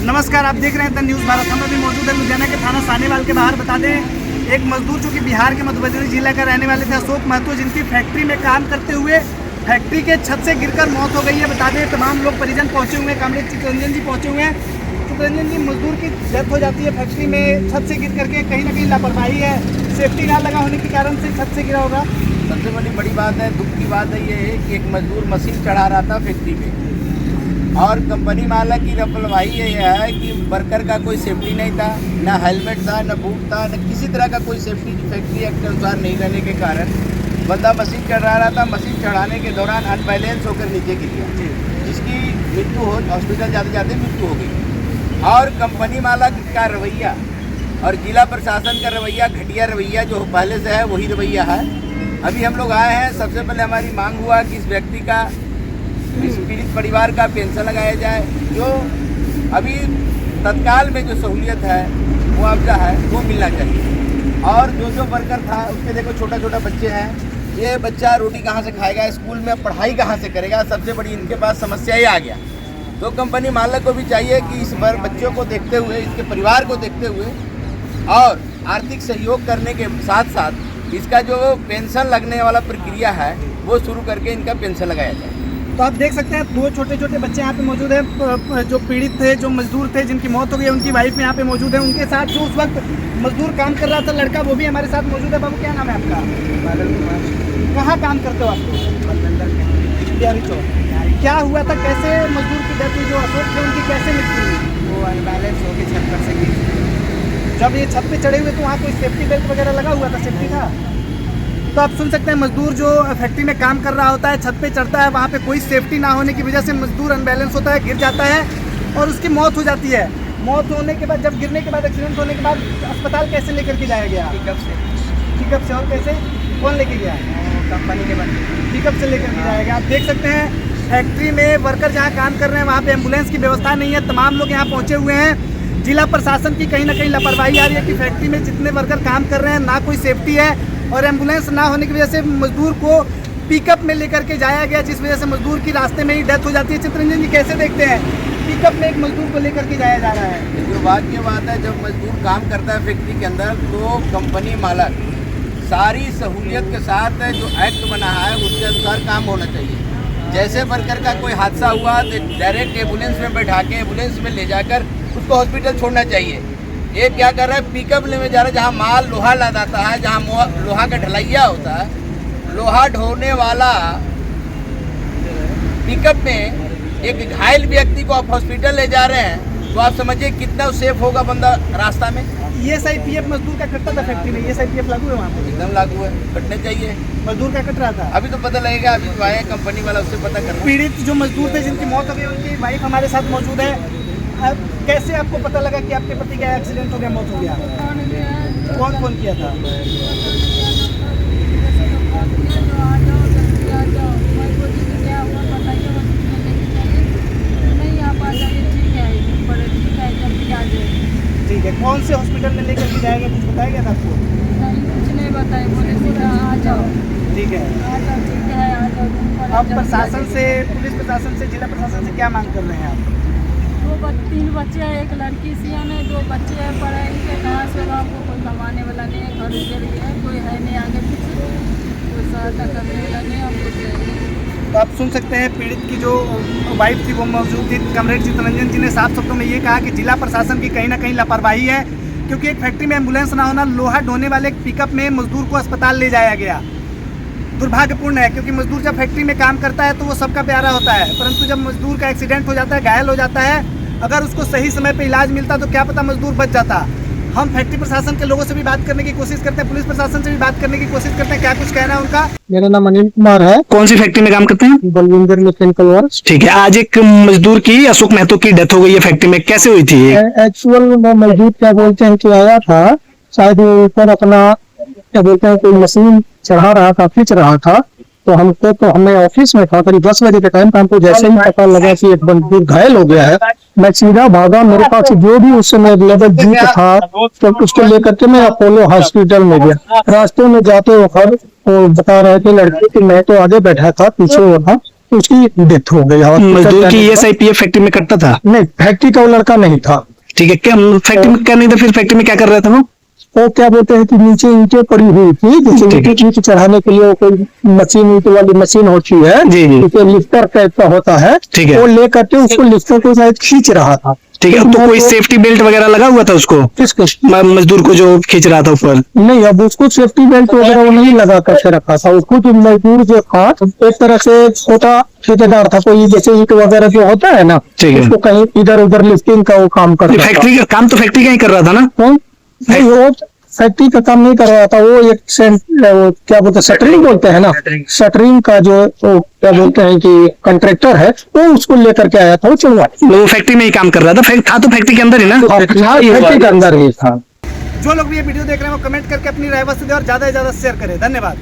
नमस्कार, आप देख रहे हैं द न्यूज़ भारत। हम अभी मौजूद है लुधियाना के थाना सानेवाल के बाहर। बता दें, एक मजदूर जो कि बिहार के मधुबनी जिला का रहने वाले थे, अशोक महतो, जिनकी फैक्ट्री में काम करते हुए फैक्ट्री के छत से गिरकर मौत हो गई है। बता दें, तमाम लोग परिजन पहुंचे हुए हैं, कमरेड चितरंजन जी पहुंचे हुए हैं। चितरंजन जी, मजदूर की डेथ हो जाती है फैक्ट्री में छत से गिर करके, कहीं ना कहीं लापरवाही है, सेफ्टी ना लगा होने के कारण से छत से गिरा होगा। सबसे बड़ी बात है, दुख की बात है ये है कि एक मजदूर मशीन चढ़ा रहा था फैक्ट्री में, और कंपनी मालिक की लापरवाही ये है कि वर्कर का कोई सेफ्टी नहीं था, ना हेलमेट था, ना बूट था, न किसी तरह का कोई सेफ्टी फैक्ट्री एक्ट के अनुसार नहीं रहने के कारण बंदा मशीन चढ़ा रहा था। मशीन चढ़ाने के दौरान अनबैलेंस होकर नीचे गिर गया, जिसकी मृत्यु हो, हॉस्पिटल जाते जाते मृत्यु हो गई। और कंपनी मालिक का रवैया और जिला प्रशासन का रवैया घटिया रवैया जो पहले से है वही रवैया है। अभी हम लोग आए हैं, सबसे पहले हमारी मांग हुआ कि इस व्यक्ति का, इस पीड़ित परिवार का पेंशन लगाया जाए, जो अभी तत्काल में जो सहूलियत है, मुआवजा है, वो मिलना चाहिए। और जो वर्कर था उसके देखो छोटा छोटा बच्चे हैं, ये बच्चा रोटी कहाँ से खाएगा, स्कूल में पढ़ाई कहाँ से करेगा, सबसे बड़ी इनके पास समस्या ही आ गया। तो कंपनी मालिक को भी चाहिए कि इस बच्चों को देखते हुए, इसके परिवार को देखते हुए और आर्थिक सहयोग करने के साथ साथ इसका जो पेंशन लगने वाला प्रक्रिया है वो शुरू करके इनका पेंशन लगाया जाए। तो आप देख सकते हैं, दो छोटे छोटे बच्चे यहाँ पे मौजूद हैं, जो पीड़ित थे, जो मजदूर थे, जिनकी मौत हो गई, उनकी वाइफ यहाँ पे मौजूद है। उनके साथ जो उस वक्त मजदूर काम कर रहा था लड़का, वो भी हमारे साथ मौजूद है। बाबू, क्या नाम है आपका? बादल कुमार। कहाँ काम करते हो आप? बिहारी चौक। क्या हुआ था, कैसे मजदूर की डेथ हुई? जो अशोक थे उनकी कैसे मृत्यु हुई? वो अनबैलेंस होकर छत पर से गिर। जब ये छत पे चढ़े हुए तो वहाँ कोई सेफ्टी बेल्ट वगैरह लगा हुआ था, सेफ्टी था? तो आप सुन सकते हैं, मजदूर जो फैक्ट्री में काम कर रहा होता है, छत पे चढ़ता है, वहाँ पे कोई सेफ्टी ना होने की वजह से मजदूर अनबैलेंस होता है, गिर जाता है और उसकी मौत हो जाती है। मौत होने के बाद, जब गिरने के बाद, एक्सीडेंट होने के बाद अस्पताल कैसे लेकर के जाया गया? पिकअप से। और कैसे, कौन लेके गया? कंपनी के बंदे पिकअप से लेकर के जाया गया। आप देख सकते हैं, फैक्ट्री में वर्कर जहाँ काम कर रहे हैं वहाँ पे एम्बुलेंस की व्यवस्था नहीं है। तमाम लोग यहाँ पहुँचे हुए हैं। जिला प्रशासन की कहीं ना कहीं लापरवाही आ रही है कि फैक्ट्री में जितने वर्कर काम कर रहे हैं, ना कोई सेफ्टी है और एम्बुलेंस ना होने की वजह से मजदूर को पिकअप में लेकर के जाया गया, जिस वजह से मजदूर की रास्ते में ही डेथ हो जाती है। चितरंजन जी, कैसे देखते हैं पिकअप में एक मजदूर को लेकर के जाया जा रहा है? जो बात है, जब मजदूर काम करता है फैक्ट्री के अंदर, तो कंपनी मालिक सारी सहूलियत के साथ जो एक्ट बना है उसके अनुसार काम होना चाहिए। जैसे वर्कर का कोई हादसा हुआ तो डायरेक्ट एम्बुलेंस में बैठा के एम्बुलेंस में ले जाकर उसको हॉस्पिटल छोड़ना चाहिए। ये क्या कर रहा है, पिकअप में जा रहा है, जहाँ माल लोहा लादाता है, जहाँ लोहा का ढलैया होता है, लोहा ढोने वाला पिकअप में एक घायल व्यक्ति को आप हॉस्पिटल ले जा रहे हैं, तो आप समझिए कितना सेफ होगा बंदा रास्ता में। ये SIPF मजदूर का कटता था फैक्ट्री में, ये SIPF लागू है वहाँ पे? एकदम लागू है, कटने चाहिए। मजदूर का कट रहा था। अभी तो पता लगेगा, अभी तो आए कंपनी वाला, उससे पता करना। पीड़ित जो मजदूर थे, जिनकी मौत हो गई, उनकी वाइफ हमारे साथ मौजूद है। अब कैसे आपको पता लगा कि आपके पति का एक्सीडेंट हो गया, मौत हो गया? कौन फोन किया था? ठीक है, कौन से हॉस्पिटल में लेकर के जाएगा, कुछ बताया गया था आपको? कुछ नहीं बताया, बोले सीधा आ जाओ। ठीक है, आ जाओ, ठीक है, आ जाओ। अब प्रशासन से, पुलिस प्रशासन से, जिला प्रशासन से क्या मांग कर रहे हैं आप? तीन बच्चे हैं, एक लड़की सियान है, 2 बच्चे हैं, पढ़ाई के कहाँ से होगा, हमको कोई कमाने वाला नहीं है, घर उजड़ गया है, कोई है नहीं आगे पीछे, कोई सहायता करने वाला नहीं, हमको चाहिए। तो आप सुन सकते हैं, पीड़ित की जो वाइफ थी वो मौजूद थी। कमरेड चितरंजन जी ने साफ शब्दों में ये कहा कि जिला प्रशासन की कहीं ना कहीं लापरवाही है, क्योंकि एक फैक्ट्री में एम्बुलेंस ना होना, लोहा ढोने वाले एक पिकअप में मजदूर को अस्पताल ले जाया गया, दुर्भाग्यपूर्ण है। क्योंकि मजदूर जब फैक्ट्री में काम करता है तो वो सबका प्यारा होता है, परंतु जब मजदूर का एक्सीडेंट हो जाता है, घायल हो जाता है, अगर उसको सही समय पे इलाज मिलता तो क्या पता मजदूर बच जाता। हम फैक्ट्री प्रशासन के लोगों से भी बात करने की कोशिश करते हैं, पुलिस प्रशासन से भी बात करने की कोशिश करते हैं, क्या कुछ कहना है उनका? मेरा नाम अनिल कुमार है। कौन सी फैक्ट्री में काम करते हैं? Balvinder mechanical works. ठीक है, आज एक मजदूर की, अशोक महतो की डेथ हो गई है फैक्ट्री में, कैसे हुई थी? एक्चुअल वो मजदूर क्या बोलते हैं कि आया था, शायद वो ऊपर अपना क्या बोलते हैं कोई मशीन चढ़ा रहा था, खींच रहा था, तो हमको, तो हमें ऑफिस में था करीब 10 बजे के टाइम, हमको जैसे ही पता लगा कि एक मजदूर घायल हो गया है, मैं सीधा भागा। मेरे पास जो भी उस समय अवेलेबल जीप था, तो उसको लेकर के मैं अपोलो हॉस्पिटल में गया। रास्ते में जाते वक्त वो बता रहे थे लड़के कि मैं तो आगे बैठा था, पीछे वो था, उसकी डेथ हो गई। मजदूर की ESIPF फैक्ट्री में करता था? नहीं, फैक्ट्री का वो लड़का नहीं था। ठीक है, क्या फैक्ट्री में क्या नहीं था, फिर फैक्ट्री में क्या कर रहा था वो क्या बोलते हैं कि नीचे ईंटें पड़ी हुई थी, जैसे ठीक है। ईंट चढ़ाने के लिए वो कोई मशीन, ईंट वाली मशीन होती है, जी, जी। उसे लिफ्टर टाइप का होता है, ठीक है। वो लेकर के उसको लिफ्टर को शायद खींच रहा था। ठीक है, तो कोई सेफ्टी बेल्ट वगैरह लगा हुआ था उसको, किसको? मजदूर को जो खींच रहा था ऊपर? नहीं, अब उसको सेफ्टी बेल्ट वगैरह वो नहीं लगा करके रखा था। उसको जो मजदूर जो था एक तरह से छोटा ठेकेदार था, कोई जैसे ईंट वगैरह जो होता है ना, ठीक है। उसको कहीं इधर उधर लिफ्टिंग का वो काम करता था। फैक्ट्री का काम तो फैक्ट्री का ही कर रहा था ना? कौन? नहीं, वो फैक्ट्री का काम नहीं कर रहा था, वो एक वो क्या बोलते हैं, शटरिंग बोलते हैं ना, शटरिंग का जो वो क्या बोलते हैं कि कंट्रैक्टर है, वो उसको लेकर के आया था, वो चलवा। वो फैक्ट्री में ही काम कर रहा था, था तो फैक्ट्री के अंदर ही ना? फैक्ट्री के अंदर ही था। जो लोग भी ये वीडियो देख रहे हैं वो कमेंट करके अपनी राय बस दें और ज्यादा से ज्यादा शेयर करें। धन्यवाद।